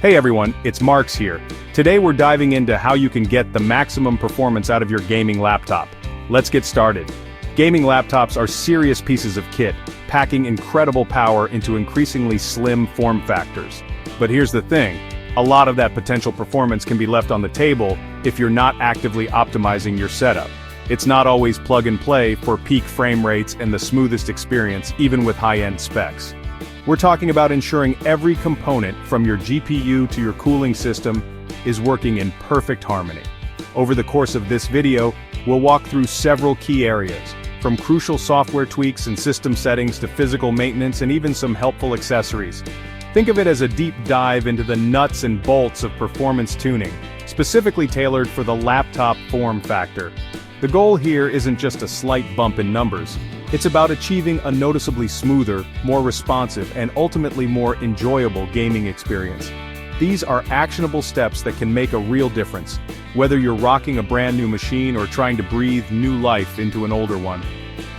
Hey everyone, it's Marks here. Today we're diving into how you can get the maximum performance out of your gaming laptop. Let's get started. Gaming laptops are serious pieces of kit, packing incredible power into increasingly slim form factors. But here's the thing, a lot of that potential performance can be left on the table if you're not actively optimizing your setup. It's not always plug and play for peak frame rates and the smoothest experience, even with high-end specs. We're talking about ensuring every component, from your GPU to your cooling system, is working in perfect harmony. Over the course of this video, we'll walk through several key areas, from crucial software tweaks and system settings to physical maintenance and even some helpful accessories. Think of it as a deep dive into the nuts and bolts of performance tuning, specifically tailored for the laptop form factor. The goal here isn't just a slight bump in numbers. It's about achieving a noticeably smoother, more responsive, and ultimately more enjoyable gaming experience. These are actionable steps that can make a real difference, whether you're rocking a brand new machine or trying to breathe new life into an older one.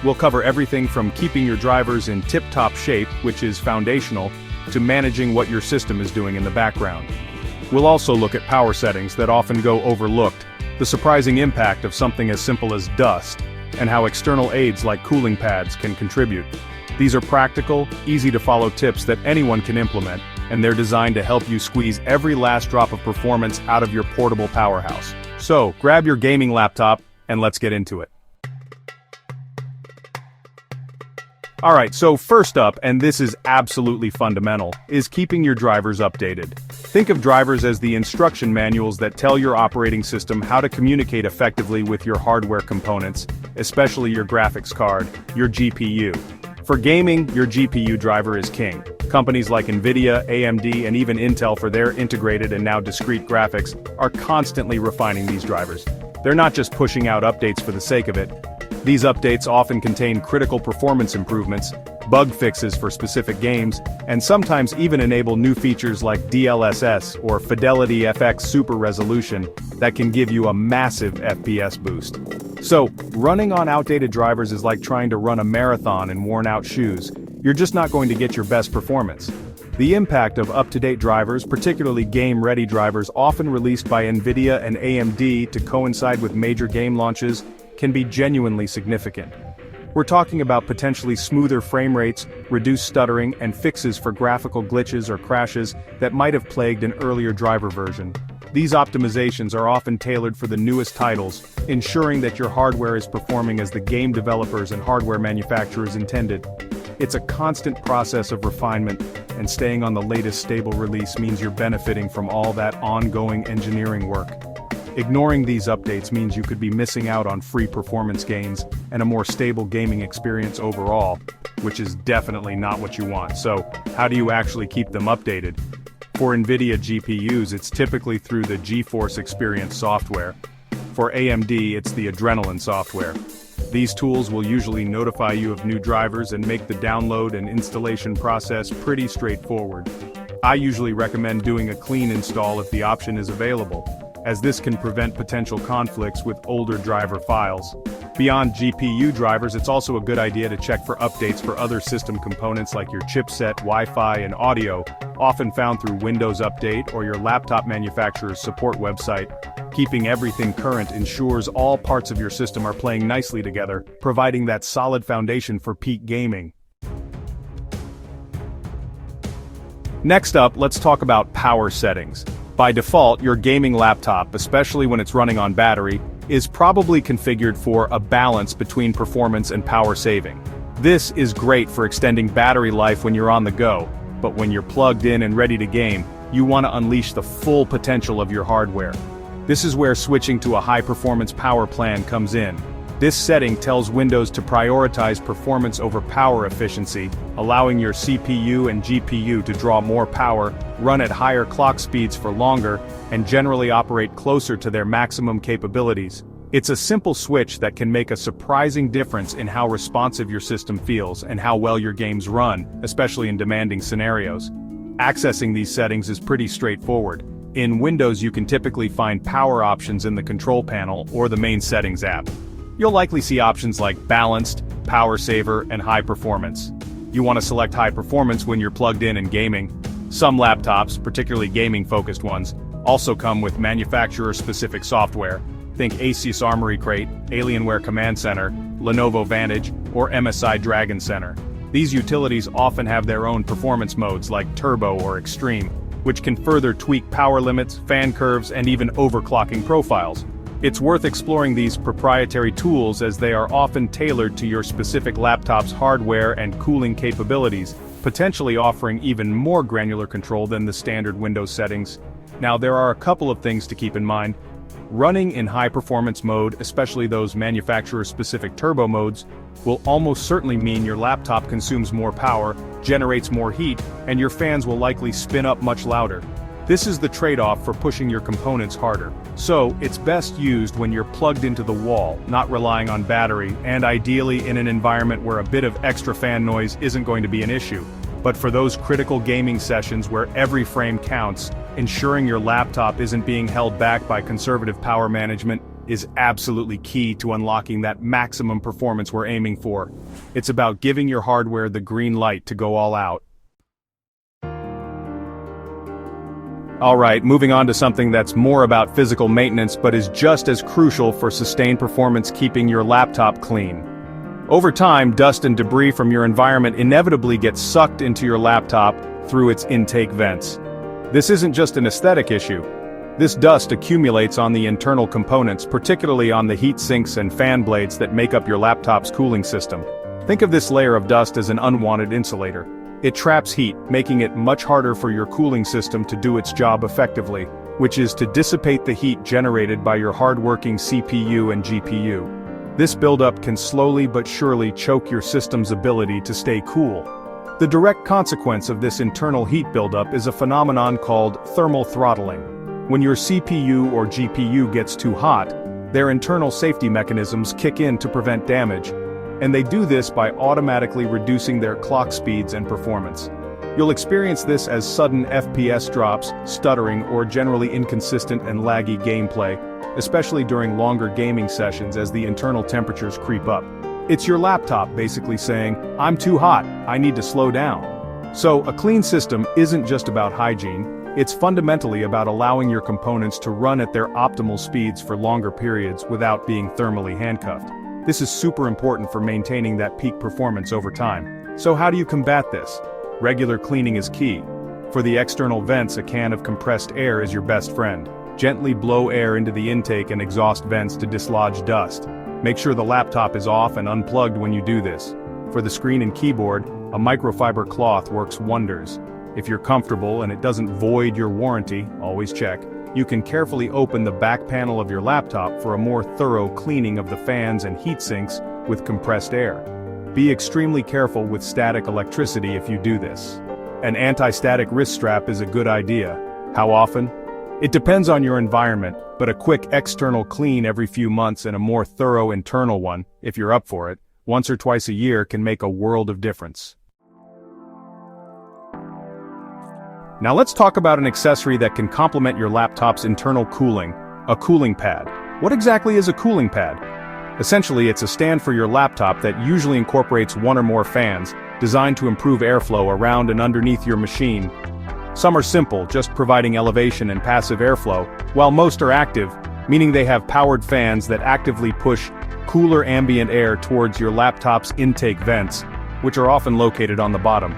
We'll cover everything from keeping your drivers in tip-top shape, which is foundational, to managing what your system is doing in the background. We'll also look at power settings that often go overlooked, the surprising impact of something as simple as dust, and how external aids like cooling pads can contribute. These are practical, easy-to-follow tips that anyone can implement, and they're designed to help you squeeze every last drop of performance out of your portable powerhouse. So, grab your gaming laptop, and let's get into it. Alright, so first up, and this is absolutely fundamental, is keeping your drivers updated. Think of drivers as the instruction manuals that tell your operating system how to communicate effectively with your hardware components, especially your graphics card, your GPU. For gaming, your GPU driver is king. Companies like Nvidia, AMD, and even Intel, for their integrated and now discrete graphics, are constantly refining these drivers. They're not just pushing out updates for the sake of it. These updates often contain critical performance improvements, bug fixes for specific games, and sometimes even enable new features like DLSS or Fidelity FX Super Resolution that can give you a massive FPS boost. So, running on outdated drivers is like trying to run a marathon in worn-out shoes. You're just not going to get your best performance. The impact of up-to-date drivers, particularly game-ready drivers often released by Nvidia and AMD to coincide with major game launches, can be genuinely significant. We're talking about potentially smoother frame rates, reduced stuttering, and fixes for graphical glitches or crashes that might have plagued an earlier driver version. These optimizations are often tailored for the newest titles, ensuring that your hardware is performing as the game developers and hardware manufacturers intended. It's a constant process of refinement, and staying on the latest stable release means you're benefiting from all that ongoing engineering work. Ignoring these updates means you could be missing out on free performance gains and a more stable gaming experience overall, which is definitely not what you want. So, how do you actually keep them updated? For Nvidia GPUs, it's typically through the GeForce Experience software. For AMD, it's the Adrenalin software. These tools will usually notify you of new drivers and make the download and installation process pretty straightforward. I usually recommend doing a clean install if the option is available, as this can prevent potential conflicts with older driver files. Beyond GPU drivers, it's also a good idea to check for updates for other system components like your chipset, Wi-Fi, and audio, often found through Windows Update or your laptop manufacturer's support website. Keeping everything current ensures all parts of your system are playing nicely together, providing that solid foundation for peak gaming. Next up, let's talk about power settings. By default, your gaming laptop, especially when it's running on battery, is probably configured for a balance between performance and power saving. This is great for extending battery life when you're on the go, but when you're plugged in and ready to game, you want to unleash the full potential of your hardware. This is where switching to a high-performance power plan comes in. This setting tells Windows to prioritize performance over power efficiency, allowing your CPU and GPU to draw more power, run at higher clock speeds for longer, and generally operate closer to their maximum capabilities. It's a simple switch that can make a surprising difference in how responsive your system feels and how well your games run, especially in demanding scenarios. Accessing these settings is pretty straightforward. In Windows, you can typically find power options in the control panel or the main settings app. You'll likely see options like Balanced, Power Saver, and High Performance. You want to select High Performance when you're plugged in and gaming. Some laptops, particularly gaming-focused ones, also come with manufacturer-specific software. Think Asus Armory Crate, Alienware Command Center, Lenovo Vantage, or MSI Dragon Center. These utilities often have their own performance modes like Turbo or Extreme, which can further tweak power limits, fan curves, and even overclocking profiles. It's worth exploring these proprietary tools as they are often tailored to your specific laptop's hardware and cooling capabilities, potentially offering even more granular control than the standard Windows settings. Now, there are a couple of things to keep in mind. Running in high-performance mode, especially those manufacturer-specific turbo modes, will almost certainly mean your laptop consumes more power, generates more heat, and your fans will likely spin up much louder. This is the trade-off for pushing your components harder. So, it's best used when you're plugged into the wall, not relying on battery, and ideally in an environment where a bit of extra fan noise isn't going to be an issue. But for those critical gaming sessions where every frame counts, ensuring your laptop isn't being held back by conservative power management is absolutely key to unlocking that maximum performance we're aiming for. It's about giving your hardware the green light to go all out. Alright, moving on to something that's more about physical maintenance but is just as crucial for sustained performance: keeping your laptop clean. Over time, dust and debris from your environment inevitably gets sucked into your laptop through its intake vents. This isn't just an aesthetic issue. This dust accumulates on the internal components, particularly on the heat sinks and fan blades that make up your laptop's cooling system. Think of this layer of dust as an unwanted insulator. It traps heat, making it much harder for your cooling system to do its job effectively, which is to dissipate the heat generated by your hardworking CPU and GPU. This buildup can slowly but surely choke your system's ability to stay cool. The direct consequence of this internal heat buildup is a phenomenon called thermal throttling. When your CPU or GPU gets too hot, their internal safety mechanisms kick in to prevent damage, and they do this by automatically reducing their clock speeds and performance. You'll experience this as sudden FPS drops, stuttering, or generally inconsistent and laggy gameplay, especially during longer gaming sessions as the internal temperatures creep up. It's your laptop basically saying, "I'm too hot, I need to slow down." So, a clean system isn't just about hygiene, it's fundamentally about allowing your components to run at their optimal speeds for longer periods without being thermally handcuffed. This is super important for maintaining that peak performance over time. So how do you combat this? Regular cleaning is key. For the external vents, a can of compressed air is your best friend. Gently blow air into the intake and exhaust vents to dislodge dust. Make sure the laptop is off and unplugged when you do this. For the screen and keyboard, a microfiber cloth works wonders. If you're comfortable and it doesn't void your warranty, always check. You can carefully open the back panel of your laptop for a more thorough cleaning of the fans and heat sinks with compressed air. Be extremely careful with static electricity if you do this. An anti-static wrist strap is a good idea. How often? It depends on your environment, but a quick external clean every few months and a more thorough internal one, if you're up for it, once or twice a year can make a world of difference. Now let's talk about an accessory that can complement your laptop's internal cooling: a cooling pad. What exactly is a cooling pad? Essentially, it's a stand for your laptop that usually incorporates one or more fans, designed to improve airflow around and underneath your machine. Some are simple, just providing elevation and passive airflow, while most are active, meaning they have powered fans that actively push cooler ambient air towards your laptop's intake vents, which are often located on the bottom.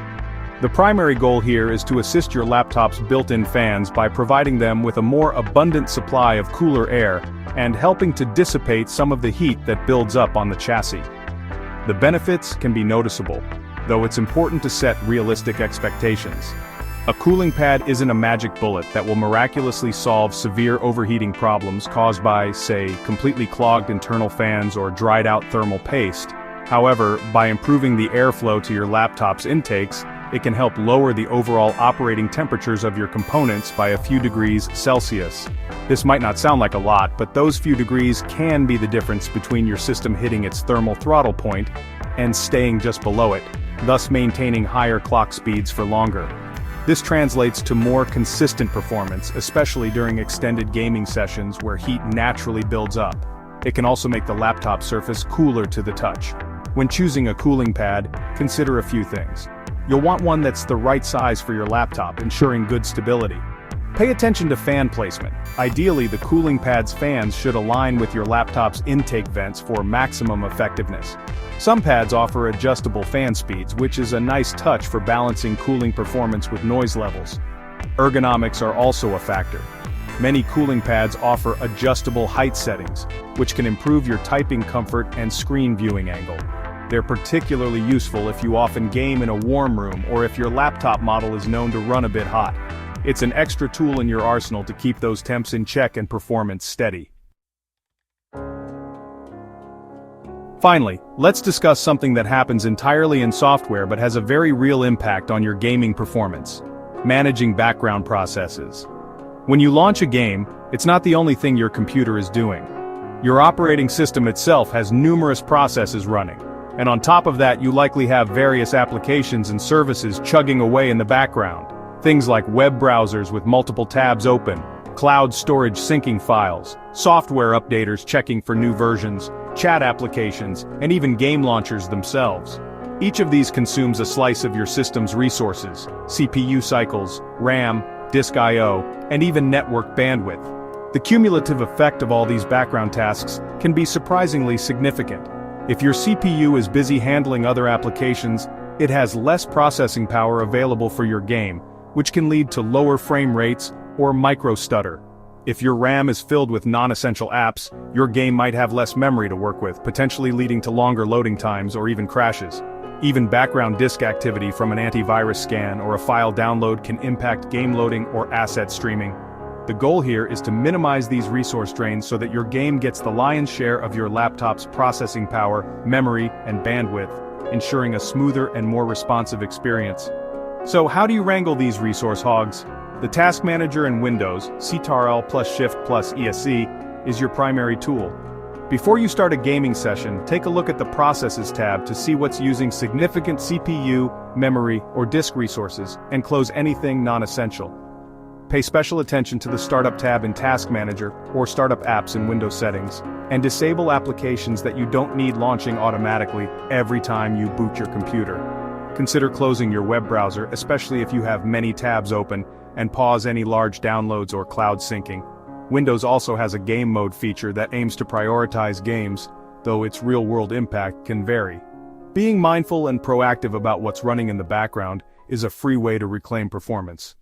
The primary goal here is to assist your laptop's built-in fans by providing them with a more abundant supply of cooler air and helping to dissipate some of the heat that builds up on the chassis. The benefits can be noticeable, though it's important to set realistic expectations. A cooling pad isn't a magic bullet that will miraculously solve severe overheating problems caused by, say, completely clogged internal fans or dried-out thermal paste. However, by improving the airflow to your laptop's intakes, it can help lower the overall operating temperatures of your components by a few degrees Celsius. This might not sound like a lot, but those few degrees can be the difference between your system hitting its thermal throttle point and staying just below it, thus maintaining higher clock speeds for longer. This translates to more consistent performance, especially during extended gaming sessions where heat naturally builds up. It can also make the laptop surface cooler to the touch. When choosing a cooling pad, consider a few things. You'll want one that's the right size for your laptop, ensuring good stability. Pay attention to fan placement. Ideally, the cooling pad's fans should align with your laptop's intake vents for maximum effectiveness. Some pads offer adjustable fan speeds, which is a nice touch for balancing cooling performance with noise levels. Ergonomics are also a factor. Many cooling pads offer adjustable height settings, which can improve your typing comfort and screen viewing angle. They're particularly useful if you often game in a warm room or if your laptop model is known to run a bit hot. It's an extra tool in your arsenal to keep those temps in check and performance steady. Finally, let's discuss something that happens entirely in software but has a very real impact on your gaming performance: managing background processes. When you launch a game, it's not the only thing your computer is doing. Your operating system itself has numerous processes running, and on top of that you likely have various applications and services chugging away in the background. Things like web browsers with multiple tabs open, cloud storage syncing files, software updaters checking for new versions, chat applications, and even game launchers themselves. Each of these consumes a slice of your system's resources: CPU cycles, RAM, disk I/O, and even network bandwidth. The cumulative effect of all these background tasks can be surprisingly significant. If your CPU is busy handling other applications, it has less processing power available for your game, which can lead to lower frame rates or micro-stutter. If your RAM is filled with non-essential apps, your game might have less memory to work with, potentially leading to longer loading times or even crashes. Even background disk activity from an antivirus scan or a file download can impact game loading or asset streaming. The goal here is to minimize these resource drains so that your game gets the lion's share of your laptop's processing power, memory, and bandwidth, ensuring a smoother and more responsive experience. So how do you wrangle these resource hogs? The Task Manager in Windows, Ctrl plus Shift plus ESC, is your primary tool. Before you start a gaming session, take a look at the Processes tab to see what's using significant CPU, memory, or disk resources, and close anything non-essential. Pay special attention to the Startup tab in Task Manager or Startup Apps in Windows Settings, and disable applications that you don't need launching automatically every time you boot your computer. Consider closing your web browser, especially if you have many tabs open, and pause any large downloads or cloud syncing. Windows also has a game mode feature that aims to prioritize games, though its real-world impact can vary. Being mindful and proactive about what's running in the background is a free way to reclaim performance.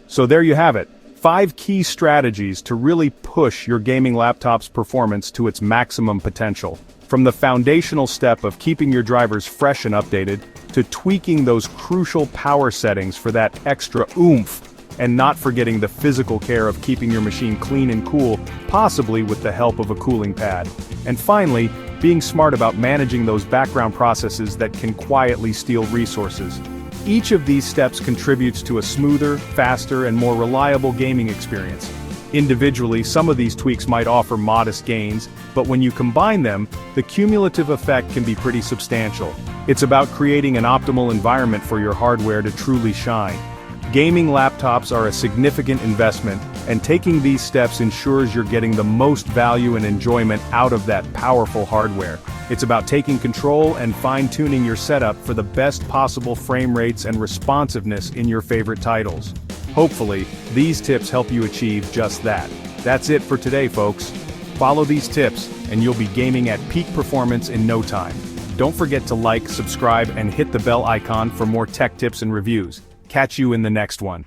So there you have it, 5 key strategies to really push your gaming laptop's performance to its maximum potential. From the foundational step of keeping your drivers fresh and updated, to tweaking those crucial power settings for that extra oomph, and not forgetting the physical care of keeping your machine clean and cool, possibly with the help of a cooling pad. And finally, being smart about managing those background processes that can quietly steal resources. Each of these steps contributes to a smoother, faster, and more reliable gaming experience. Individually, some of these tweaks might offer modest gains, but when you combine them, the cumulative effect can be pretty substantial. It's about creating an optimal environment for your hardware to truly shine. Gaming laptops are a significant investment, and taking these steps ensures you're getting the most value and enjoyment out of that powerful hardware. It's about taking control and fine-tuning your setup for the best possible frame rates and responsiveness in your favorite titles. Hopefully, these tips help you achieve just that. That's it for today, folks. Follow these tips, and you'll be gaming at peak performance in no time. Don't forget to like, subscribe, and hit the bell icon for more tech tips and reviews. Catch you in the next one.